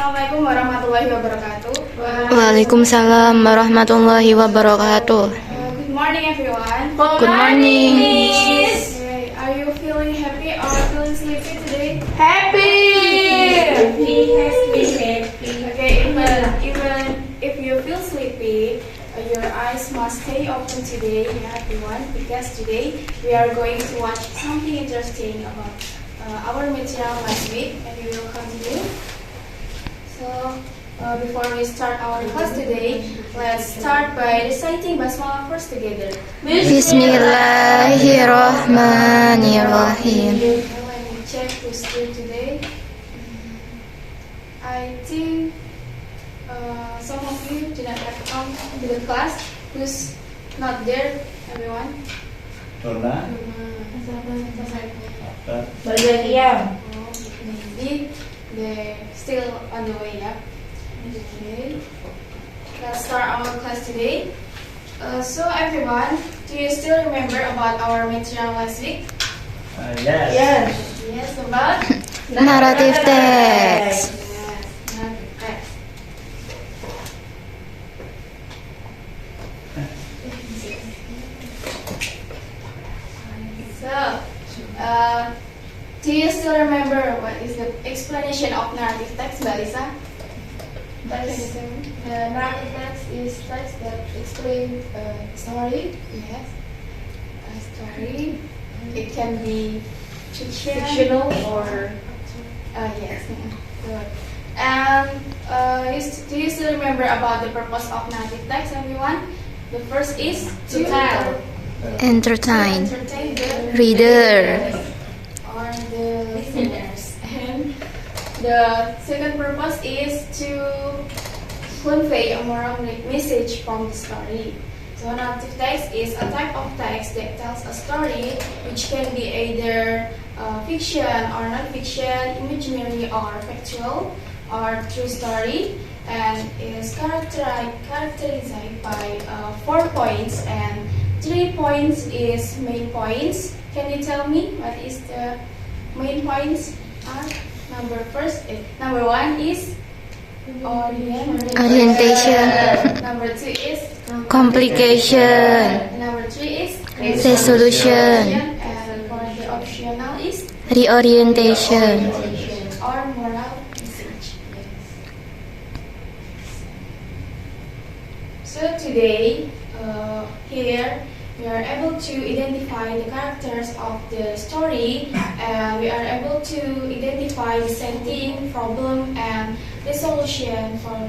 Assalamualaikum warahmatullahi wabarakatuh. Waalaikumsalam warahmatullahi wabarakatuh. Good morning, everyone. Good morning. Okay, are you feeling happy or feeling sleepy today? Happy. Okay, even if you feel sleepy, your eyes must stay open today, everyone, because today we are going to watch something interesting about our material last week, and we will continue. So, before we start our class today, let's start by reciting Basmalah first together. Bismillahirrahmanirrahim. Let me check who's here today. I think some of you did not have come to the class. Who's not there, everyone? Dona, Berdiam. Maybe they're still on the way, yeah? Okay. Let's start our class today. So everyone, do you still remember about our material last week? yes. Yes. Yes, about? Narrative text. Yes, narrative text. So, do you still remember what is the explanation of narrative text, Mbak Lisa? The narrative text is text that explain a story. Yes, a story. It can be Fictional or yes. Good. And do you still remember about the purpose of narrative text, everyone? The first is To tell. Entertain. entertain the Reader. or the listeners. And the second purpose is to convey a moral message from the story. So narrative text is a type of text that tells a story which can be either fiction or non-fiction, imaginary or factual, or true story, and is characterized by 4 points, and 3 points is main points. Can you tell me what is the main points are? Number 1 is Orientation. Number 2 is Complication. Number 3 is Resolution. And for the optional is Reorientation. or moral message. So today, here we are able to identify the characters of the story, and we are able to identify the setting, problem, and resolution from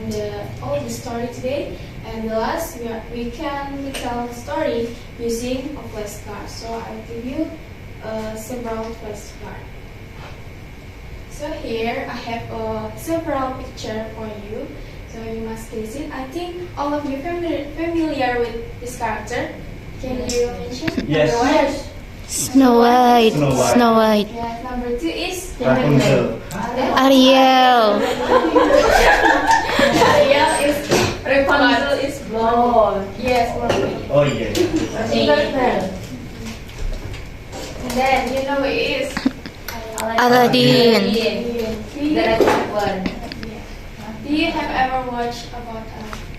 all the story today. And the last, we can tell the story using a flashcard. So I give you several flashcards. So here I have several picture for you. So you must guess it. I think all of you familiar with this character. Can you mention? Yes. Number 1? Yes. Snow White. Snow White. Yeah, number 2 is Rapunzel. Ariel. Ariel is Rapunzel is blonde. yes, blonde. Oh iya. Tinkerbell. And then you know who is Aladdin. The red one. Do you have ever watched about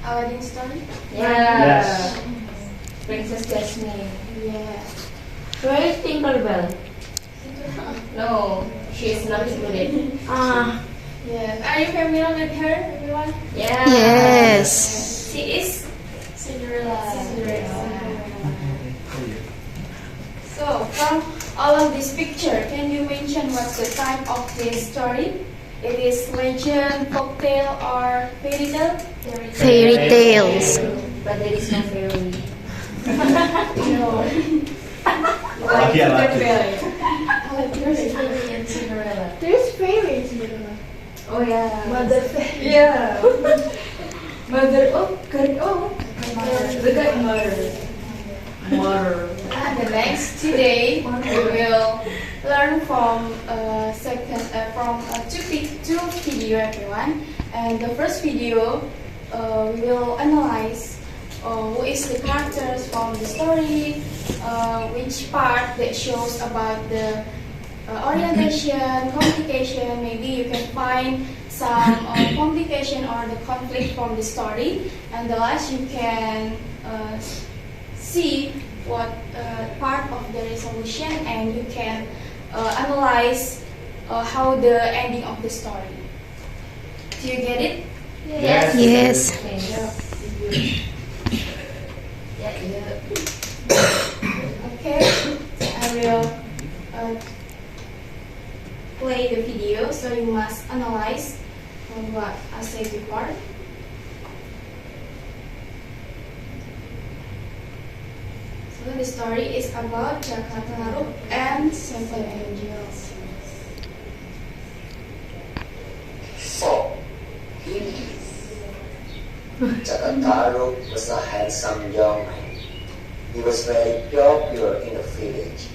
Aladdin story? Yes. Princess Jasmine. Yeah. Where is Tinkerbell? No, she is not included. Yes. Are you familiar with her, everyone? Yeah. Yes. She is Cinderella. So, from all of this picture, can you mention what's the type of this story? It is legend, folktale, or fairy tale? Fairy tales. But there is no fairy. No. Lagi ya lagi. Fairy and Cinderella. There's fairy in Cinderella. Oh yeah. Mother fairy. Yeah. Mother. Oh, God. Oh. The godmother. Mother. And the next today we will learn from two video, everyone. And the first video we will analyze who is the characters from the story, which part that shows about the orientation, communication. Maybe you can find some complication or the conflict from the story, and the last you can see what part of the resolution, and you can analyze how the ending of the story. Do you get it? Yes. Yes. Okay, I will play the video, so you must analyze on what I said before. So the story is about Jakarta and Seven Angels. So, Jakartaru was a handsome young man. He was very popular in the village.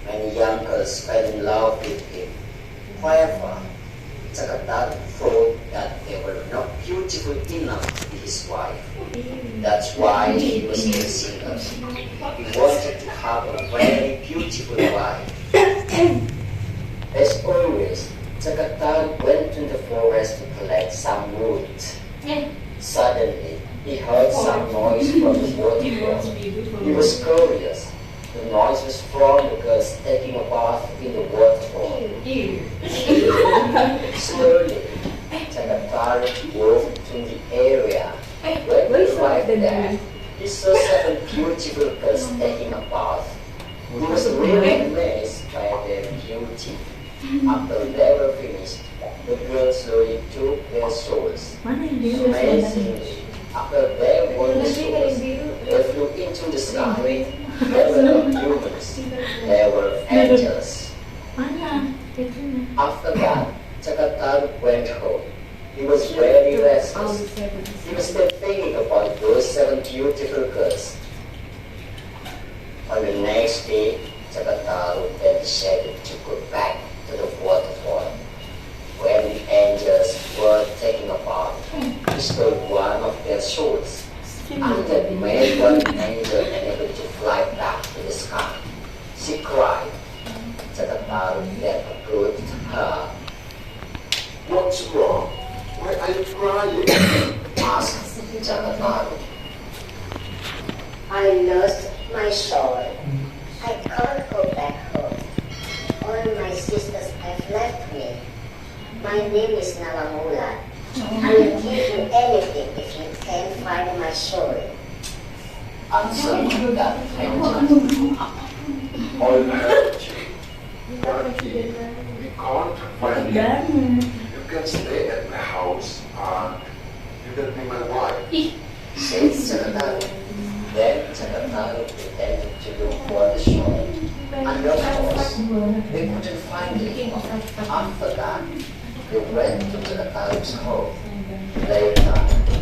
Many young girls fell in love with him. However, Jakartaru thought that they were not beautiful enough to be his wife. That's why he was still single. He wanted to have a very beautiful wife. As always, Jakartaru went to the forest to collect some wood. Suddenly, he heard some noise from the waterfall. He was curious. The noise was from the girls taking a bath in the waterfall. Slowly, Jakartaru walked to the area. When he arrived there, he saw 7 beautiful girls taking a bath. He was really amazed by their beauty. After they were finished, the girls slowly took their souls. Amazingly, after they won the souls, they flew into the sky. They were not humans, they were angels. After that, Jakartaru went home. He was very restless. He was still thinking about those 7 beautiful girls. On the next day, Jakartaru then decided to go back to the waterfall. When the angels were taking a bath, he stole one of their souls, and that made one angel unable to fly back to the sky. She cried. Jakartaru then approached her. "What's wrong? Why are you crying?" asked Jakartaru. I lost my soul. I can't go back home. All my sisters have left me. My name is Nawamula. I will give you anything if you can find my soul. Answered that angel. All help you. But we can't find you. You can stay at my house and you can be my wife. Said Jakartaru. Then Jakartaru pretended to look for the soul. And of course, they couldn't find it. After that, they went to Jakartaru's home. Later,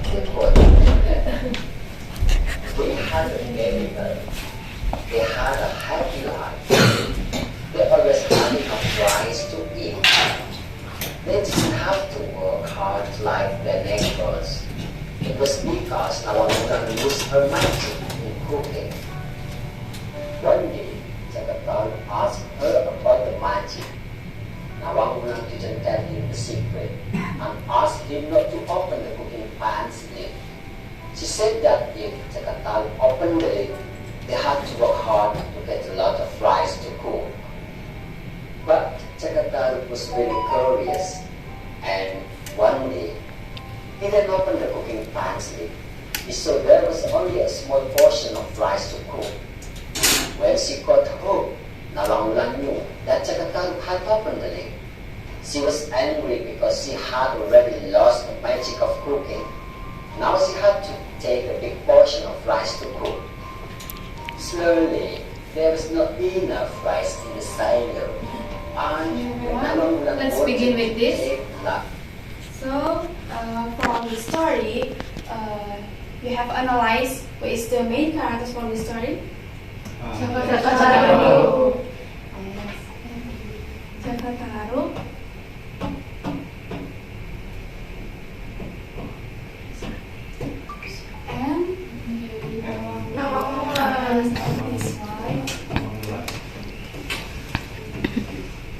they got together. They had a baby girl. They had a happy life. They always had enough rice to eat. They didn't have to work hard like their neighbors. It was because Nawamula used her magic in cooking. One day, Jakartaru asked her about the magic. Nawamula didn't tell him the secret and asked him not to open the cooking pan's lid. She said that if Jakartaru opened the lid, they had to work hard to get a lot of rice to cook. But Jakartaru was very curious, and one day he then opened the cooking pan's lid. He saw there was only a small portion of rice to cook. When she got home, Nawamula knew that Jakartaru had opened the lid. She was angry because she had already lost the magic of cooking. Now she had to take a big portion of rice to cook. Slowly, there was not enough rice in the silo. And Nawamula Let's begin with this. take luck. So, from the story, you have analyzed what is the main characters from the story. Jakartaru. Jakartaru. And his wife.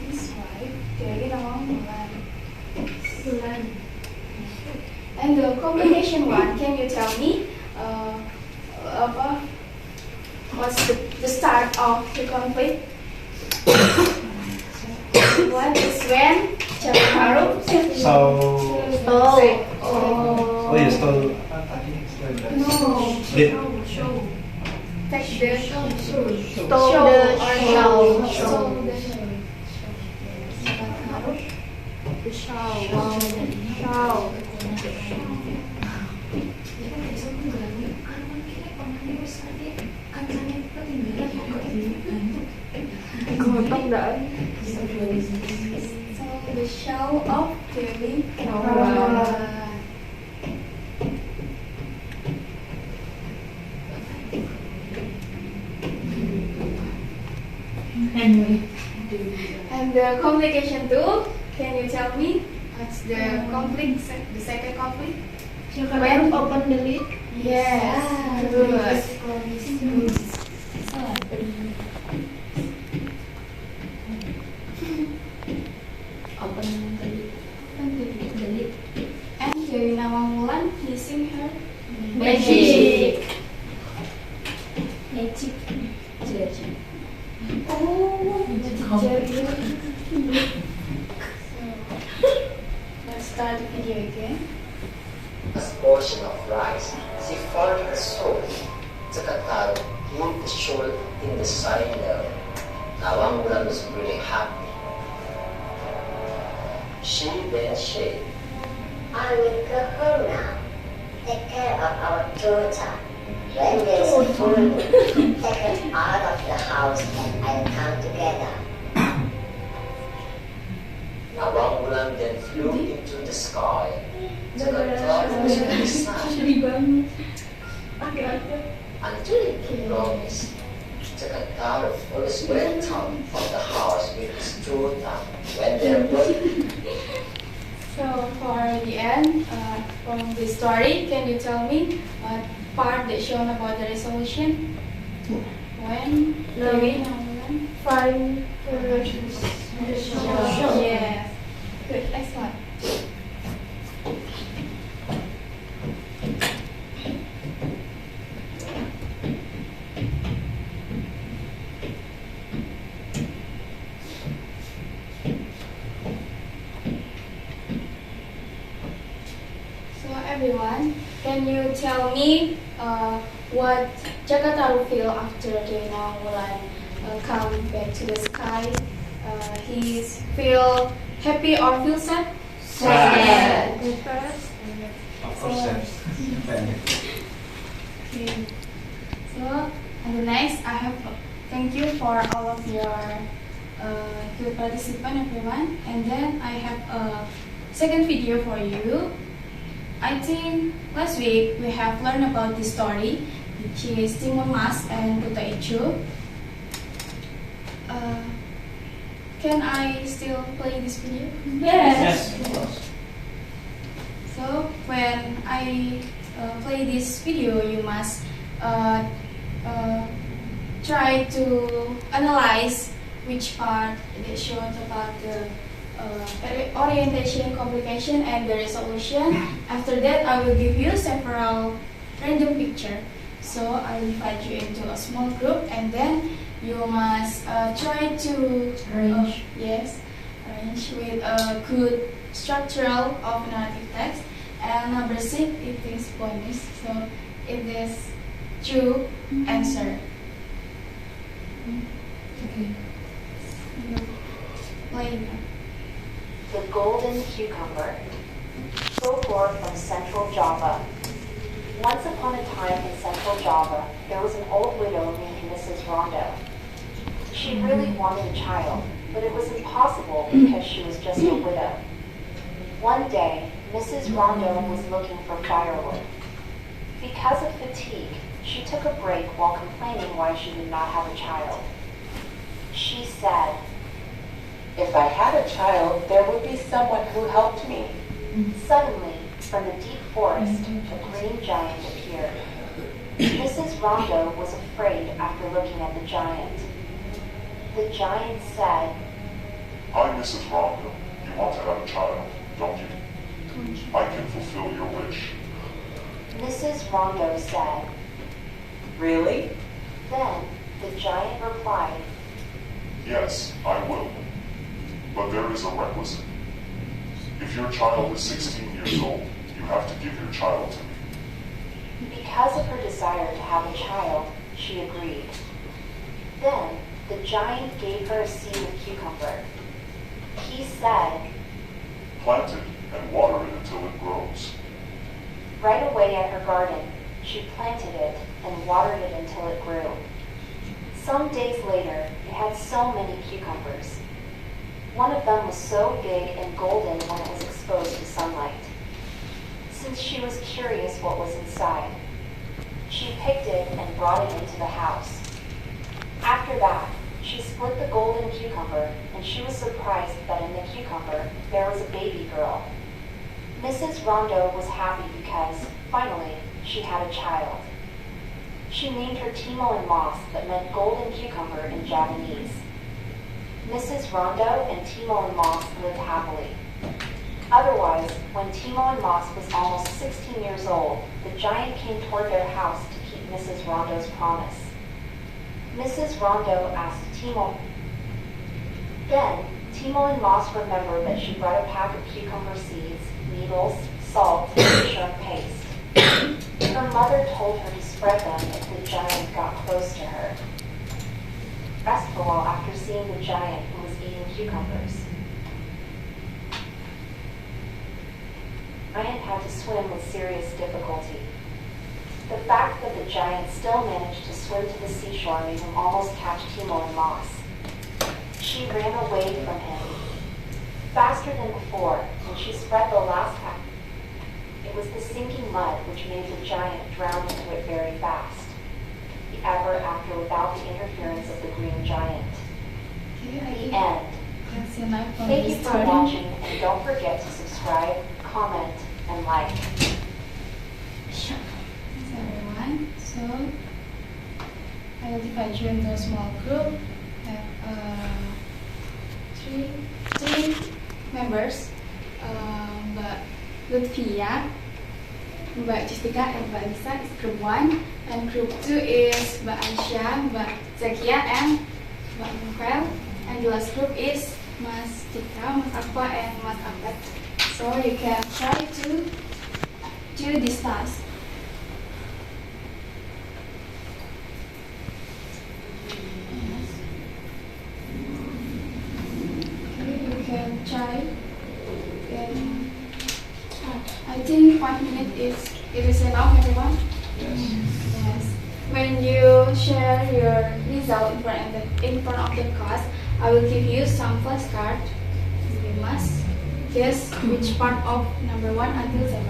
His wife. Jadi Nawamula. And the complication one, can you tell me what's the start of the conflict? What is when Cakataru Oh yes, so did take the Stole the show. So the show of Dewi and the complication two, can you tell me what's the conflict, the second conflict? When open the lid. Yes, good. And Dewi Nawangwulan missing her Magic. Let's start the video again. A portion of rice. She found her soul. Cakataru put the shawl in the cylinder. Nawangwulan was really happy. She then said, I will go home now. Take care of our daughter. When there is a full moon, take her out of the house and I'll come together. Nawangwulan then flew into the sky. Cakataru was really sad. Until he promised, Cakataru always went out of the house with his daughter when there was. So for the end from the story, can you tell me what part that shown about the resolution? When Dewi Nawangwulan Find Yes. Good, excellent. So everyone, can you tell me what Cakataru feel after Dewi Nawangwulan come back to the sky? He feel happy or feel sad? Sad. Of course, sad. Okay. So, and the next, I have thank you for all of your good participant, everyone. And then I have a second video for you. I think last week we have learned about this story, which is Timur Mas and Buta Ijo. Can I still play this video? Yes, of course. So when I play this video, you must try to analyze which part they showed about the orientation, complication, and the resolution. After that, I will give you several random picture. So I will invite you into a small group, and then you must try to arrange with a good structural of narrative text. And number 6, it is bonus. So it is true answer. Okay. Play. The golden cucumber. Folklore from Central Java. Once upon a time in Central Java, there was an old widow named Mrs. Rondo. She really wanted a child, but it was impossible because she was just a widow. One day, Mrs. Rondo was looking for firewood. Because of fatigue, she took a break while complaining why she did not have a child. She said, "If I had a child, there would be someone who helped me." Suddenly, from the deep forest, a green giant appeared. Mrs. Rondo was afraid after looking at the giant. The giant said, I'm Mrs. Rondo. You want to have a child, don't you? I can fulfill your wish. Mrs. Rondo said. Really? Then the giant replied, Yes, I will. But there is a requisite. If your child is 16 years old, you have to give your child to me. because of her desire to have a child, she agreed. Then the giant gave her a seed of cucumber. He said, Plant it and water it until it grows. right away at her garden, she planted it and watered it until it grew. Some days later, it had so many cucumbers. One of them was so big and golden when it was exposed to sunlight. Since she was curious what was inside, she picked it and brought it into the house. After that, she split the golden cucumber, and she was surprised that in the cucumber there was a baby girl. Mrs. Rondo was happy because, finally, she had a child. She named her Timo and Moss, that meant golden cucumber in Japanese. Mrs. Rondo and Timo and Moss lived happily. Otherwise, when Timo and Moss was almost 16 years old, the giant came toward their house to keep Mrs. Rondo's promise. Mrs. Rondo asked Timo. Then, Timo and Moss remembered that she brought a pack of cucumber seeds, needles, salt, and shrimp paste. Her mother told her to spread them if the giant got close to her. Restful after seeing the giant who was eating cucumbers. Giant had to swim with serious difficulty. The fact that the giant still managed to swim to the seashore made him almost catch Timo and Moss. She ran away from him, faster than before, and she spread the last pack. It was the sinking mud which made the giant drown into it very fast. The ever after without the interference of the green giant. The end. Thank you for watching, and don't forget to subscribe, comment, and like. Thanks everyone. So I will divide you into a small group. I have three members. Mbak Lutfia, Mbak Justika, and Mbak Lisa is group 1. And group 2 is Mbak Aisyah, Mbak Zakia, and Mbak Novel. And the last group is Mas Tika, Mas Aqua, and Mas Ahmed. So you can try to do this task. Okay, you can try. I think 1 minute is enough, everyone. Yes. When you share your result in front of the class, I will give you some flashcards. You must guess which part of number 1 until 7.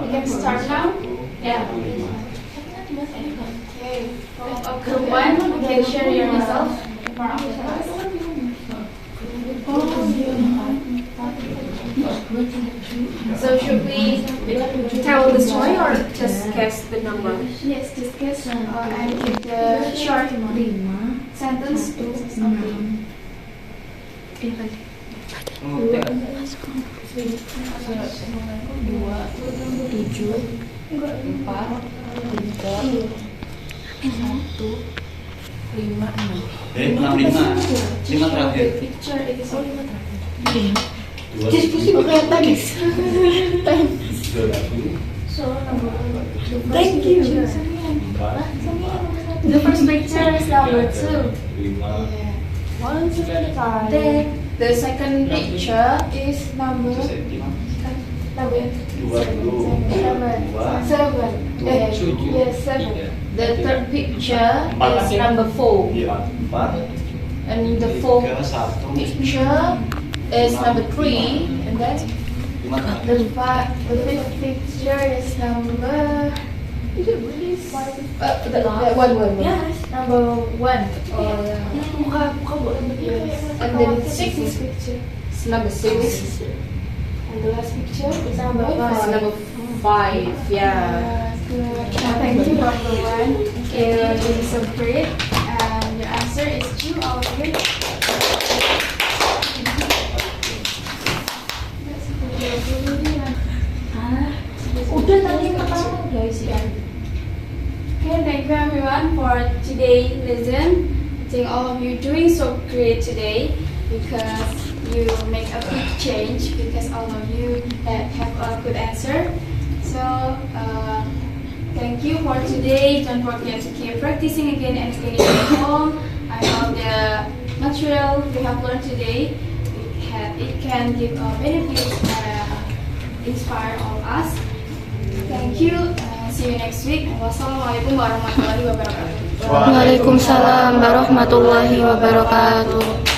You can start now? Yeah. Okay. Group 1, you can share your result in front of the class. So should we tell the story or just guess the number? Yes, just guess and give the short sentence to something. Lima terakhir. Picture it is only Thank you. The first picture is number 2. Then the second picture is number 7. Yes, 7. The third picture is number 4. And the fourth picture is number 3. And then 5 terakhir. The fifth picture is number. One. Yes, number 1. Oh yeah. Buka boleh begini. And then sixth picture is number 6. And the last picture is Number five. five. Number 5. Yeah. Good. Thank you everyone. Okay, you're doing so great. And your answer is 2 out of you. Udah tadi pertama guys ya. Okay, thank you everyone for today's lesson. I think all of you doing so great today because you make a big change because all of you have a good answer. So thank you for today. Don't forget to keep practicing again and again at home. I hope the material we have learned today it can give a benefit inspire all of us. Thank you. See you next week. Wassalamualaikum warahmatullahi wabarakatuh. Waalaikumsalam warahmatullahi wabarakatuh.